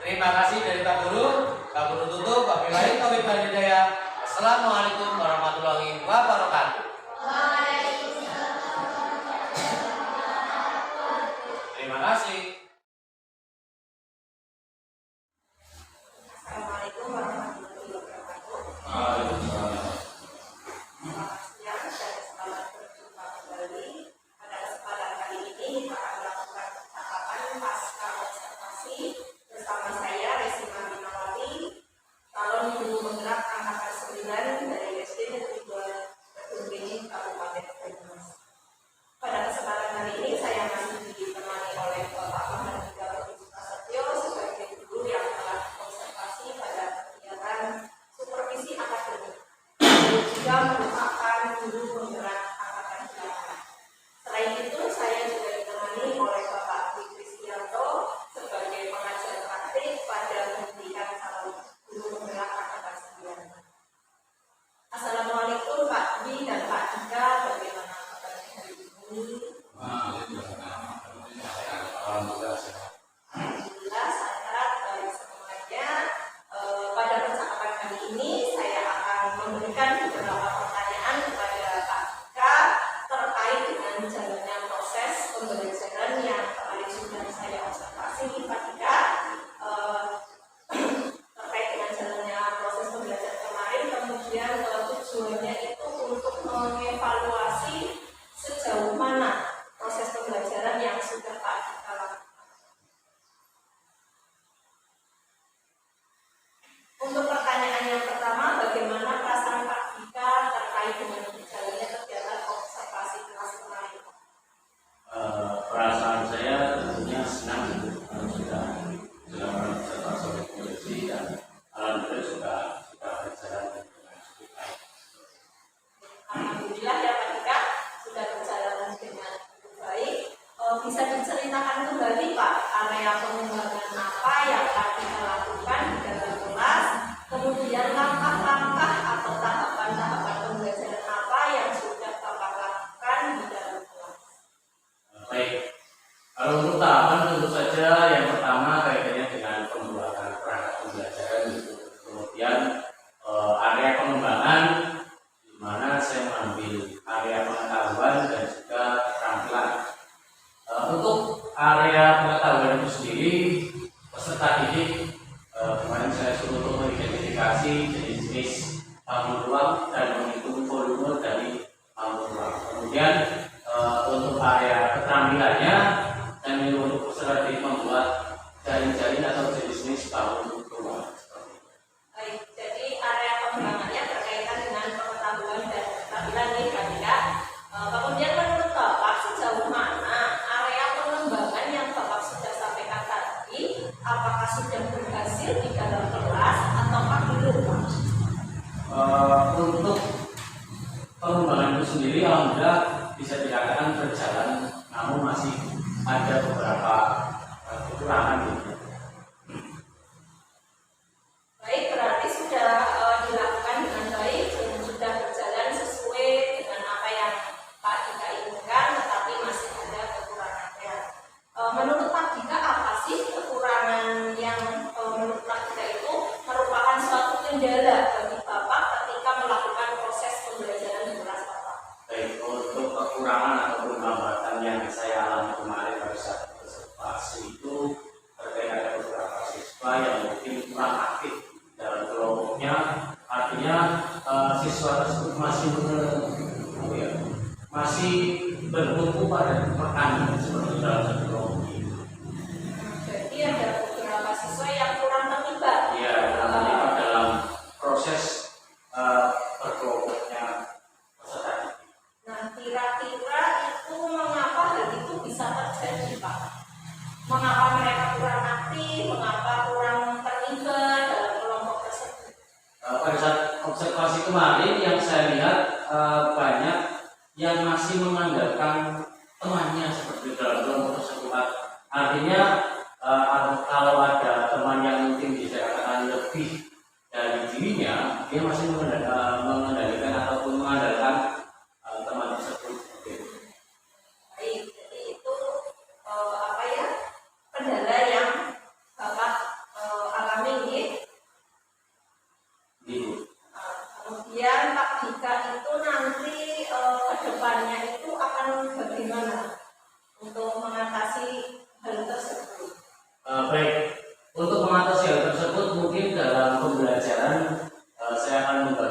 Terima kasih dari Pak Guru. Pak Guru tutup. Wabillahi taufiq wal hidayah. Assalamualaikum warahmatullahi wabarakatuh. Terima kasih. Assalamualaikum warahmatullahi wabarakatuh. Selamat siang dan selamat berjumpa kembali. Pada kesempatan kali ini kita akan melakukan percakapan pasca observasi bersama saya Resima Minawati, calon guru penggerak angkatan 9 dari SD Negeri 2 Kedung Kabupaten Banyumas. Pada kesempatan kali ini saya masih ditemani oleh Bapak Mahardika Prasetyo sebagai guru yang telah observasi pada kegiatan supervisi akademik. Juga merupakan guru penggerak angkatan 8. Selain itu, saya juga ditemani oleh Bapak Dwi Kristianto sebagai pengajar praktik pada pendidikan calon guru penggerak angkatan 9. Assalamualaikum Pak Dwi dan Pak Dika, bagaimana kabarnya hari ini? Alhamdulillah sehat dari semuanya. Pada percakapan kali ini saya akan memberikan beberapa pertanyaan kepada Pak Dika terkait dengan jalannya proses pembelajaran yang kemarin sudah saya observasi. Pak Dika, terkait dengan jalannya proses pembelajaran kemarin, kemudian tujuannya itu untuk mengevaluasi sejauh mana proses pembelajaran yang sudah Pak Dika lakukan. Untuk pertanyaan yang pertama, bagaimana perasaan Pak Dika terkait dengan berjalannya kegiatan observasi kelas kemarin? Perasaan saya tentunya senang sudah dilakukan observasi oleh polisi dan alhamdulillah juga berjalan dengan cukup baik. Alhamdulillah ya Pak Dika sudah berjalan dengan cukup baik. Bisa diceritakan kembali Pak area pengembangan apa yang Pak Dika lakukan di dalam kelas, kemudian langkah-langkah atau tahapan-tahapan pembelajaran apa yang sudah Bapak lakukan di dalam kelas. Baik, kalau untuk tahapan tentu saja yang pertama kaitannya dengan pembuatan perangkat pembelajaran itu. Kemudian area pengembangan di mana saya mengambil area pengetahuan dan juga keterampilan. Untuk area pengetahuan itu sendiri, peserta didik kemarin saya suruh untuk mengidentifikasi jenis-jenis pamor ruang dan menghitung volume dari pamor ruang. Kemudian untuk area keterampilannya, saya menyuruh untuk peserta didik membuat jaring-jaring atau jenis-jenis pamor ruang. Baik, jadi area pengembangannya berkaitan dengan pengetahuan dan keterampilan nih Pak Dika. Kemudian menurut Bapak sejauh mana area pengembangan yang Bapak sudah sampaikan tadi, apakah sudah berhasil di dalam kelas ataukah belum Pak? Untuk pengembangan itu sendiri alhamdulillah bisa dikatakan berjalan, namun masih ada beberapa kekurangan gitu. Baik, berarti sudah dilakukan dengan baik dan sudah berjalan sesuai dengan apa yang Pak Dika inginkan, tetapi masih ada kekurangannya. Menurut Pak Dika, apa sih kekurangan yang menurut Pak Dika itu merupakan suatu kendala bagi Bapak ketika melakukan proses pembelajaran di kelas Bapak? Baik, untuk kekurangan atau hambatan yang saya alami kemarin pada saat observasi itu terkait ada beberapa siswa yang mungkin kurang aktif dalam kelompoknya, artinya siswa tersebut masih bertumpu pada pertanian seperti dalam satu kelompok ini. Jadi ada beberapa siswa yang kurang terlibat. Ya, terlibat dalam proses berkelompoknya peserta didik. Nah, kira-kira itu mengapa hal itu bisa terjadi, Pak? Mengapa mereka kurang aktif, mengapa kurang terlibat dalam kelompok tersebut? Pada saat observasi kemarin yang saya lihat banyak yang masih mengandalkan temannya seperti dalam kelompok tersebut. Artinya kalau ada teman yang mungkin bisa katakan lebih dari dirinya, dia masih mengendalikan ataupun mengandalkan teman tersebut. Baik, jadi itu kendala yang Bapak alami ini. Kemudian Pak Dika itu nanti kedepannya itu akan bagaimana untuk mengatasi hal tersebut? Baik, untuk mengatasi hal tersebut mungkin dalam pembelajaran saya akan membagi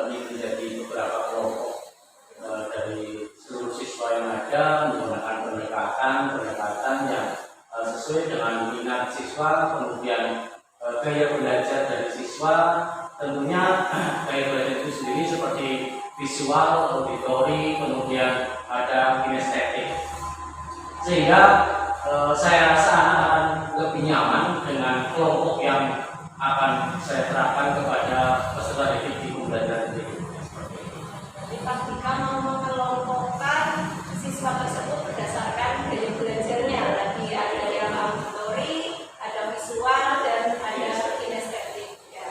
siswa, kemudian gaya belajar dari siswa. Tentunya gaya belajar itu sendiri seperti visual, auditori, kemudian ada kinestetik. Sehingga saya rasa anak akan lebih nyaman dengan kelompok yang akan saya terapkan kepada peserta didik di pembelajaran ini. Jadi Praktika mau mengelompokkan siswa tersebut berdasarkan gaya belajarnya. Tadi ada yang auditori, ada visual, dan ada kinestetik. Ya.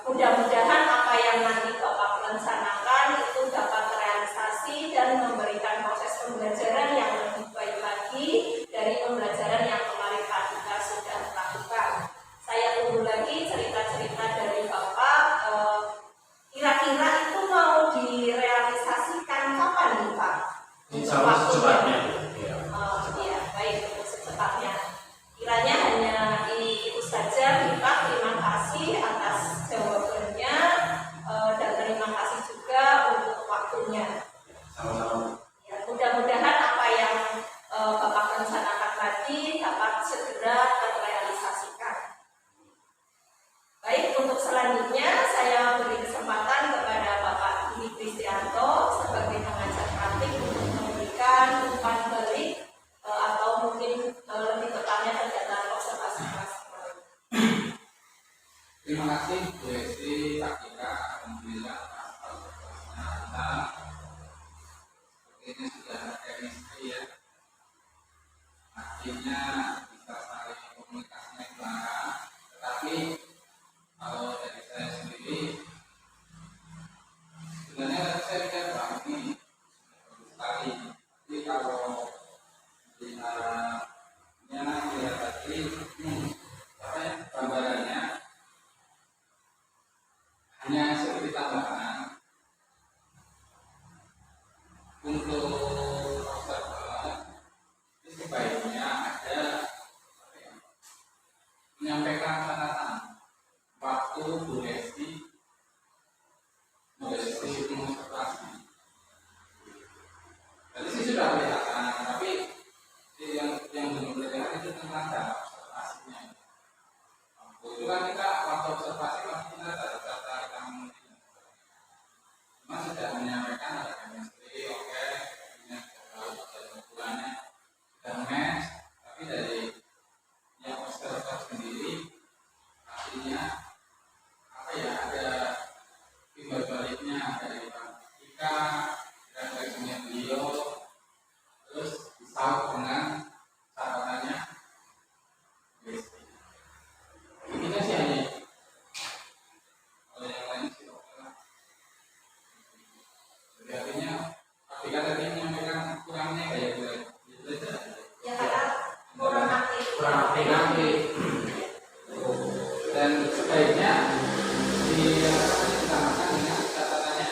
Mudah-mudahan apa yang nanti Bapak rencanakan itu dapat terrealisasi dan memberikan proses pembelajaran yang lebih baik lagi dari pembelajaran yang kemarin Praktika sudah lakukan. Saya tunggu lagi cerita-cerita dari Bapak. Kira-kira itu mau direalisasikan kapan nih Pak? Insya Allah secepatnya. Ya, baik, untuk secepatnya. Kiranya hanya itu saja, Pak. Terima kasih atas jawabannya dan terima kasih juga untuk waktunya. Sama-sama. Ya, mudah-mudahan apa yang Bapak rencanakan tadi dapat segera terrealisasikan. Baik, untuk selanjutnya saya beri kesempatan kepada Bapak Dwi Kristianto sebagai pengajar praktik untuk memberikan umpan balik atau mungkin lebih tepatnya kegiatan observasi kelas. Terima kasih Bu Esti, Pak Kika, alhamdulillah kita sepertinya sudah ada chemistry ya. Akhirnya bisa saling komunikasinya gimana, tetapi kalau dari saya sendiri sebenarnya saya pikir bahwa ini bagus sekali. Jadi kalau kita lihat tadi apa ya gambarannya hanya seperti tambahan untuk observer. Ini sebaiknya ada apa ya, menyampaikan catatan waktu durasi observasi. Tadi sih sudah kelihatan, tapi yang belum kelihatan itu tentang data observasinya. Itu kan kita waktu observasi pasti kita data kamu cuma sudah menyampaikan ada chemistry, oke, ini ada ukurannya, ada match, tapi dari yang observer sendiri artinya apa ya, ada timbal baliknya dari Praktika dan reaksinya beliau, terus disahut dengan catatannya Besti. Intinya sih hanya itu. Kalau yang lain sih oke lah. Jadi artinya Praktika tadi menyampaikan kurangnya kayak belajar. Ya, karena kurang aktif. Kurang aktif. Dan sebaiknya ditambahkan dengan catatannya.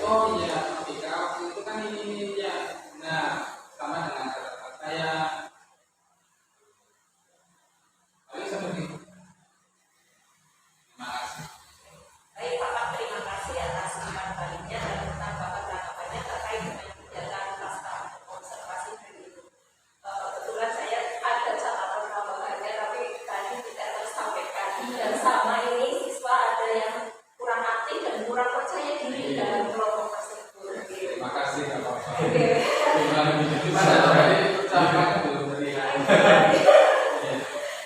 Oh iya, ketika waktu itu kan ini ya. Nah, sama dengan catatan saya. Tapi seperti itu. Terima kasih. Baik, Bapak, terima kasih atas umpan baliknya dan tentang Bapak tanggapannya terkait dengan kegiatan pasca observasi hari ini. Kebetulan saya ada catatan tambahannya, tapi tadi tidak tersampaikan. Dan sama ini siswa ada yang kurang aktif dan kurang percaya diri dalam kelompok tersebut. Terima kasih Bapak. Oke. Gimana tadi ucapannya belum terlihat.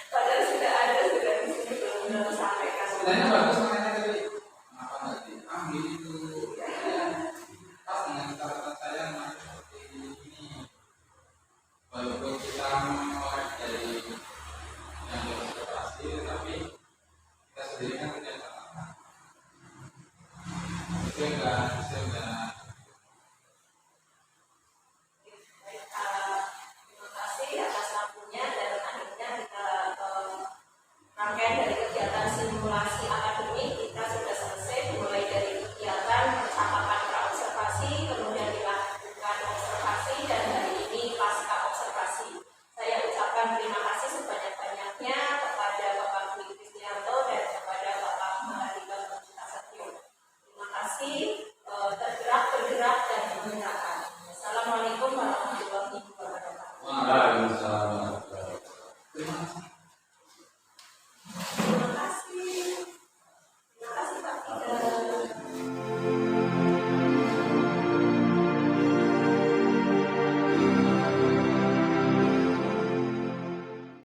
Padahal sudah ada sudah di sini belum tersampaikan. Sebenarnya bagus makanya tadi. Kenapa nggak diambil itu? Pas dengan catatan saya masih seperti ini. Walaupun kita mengorek dari yang observasi, tapi kita sendiri kan punya catatan. Sehingga Terima kasih atas waktunya dan akhirnya kita rangkaian dari kegiatan simulasi akademik kita sudah selesai, mulai dari kegiatan percakapan praobservasi, kemudian dilakukan observasi dan hari ini pasca observasi. Saya ucapkan terima kasih sebanyak-banyaknya kepada Bapak Dwi Kristianto dan kepada Bapak Mahardika Putra Setio. Terima kasih.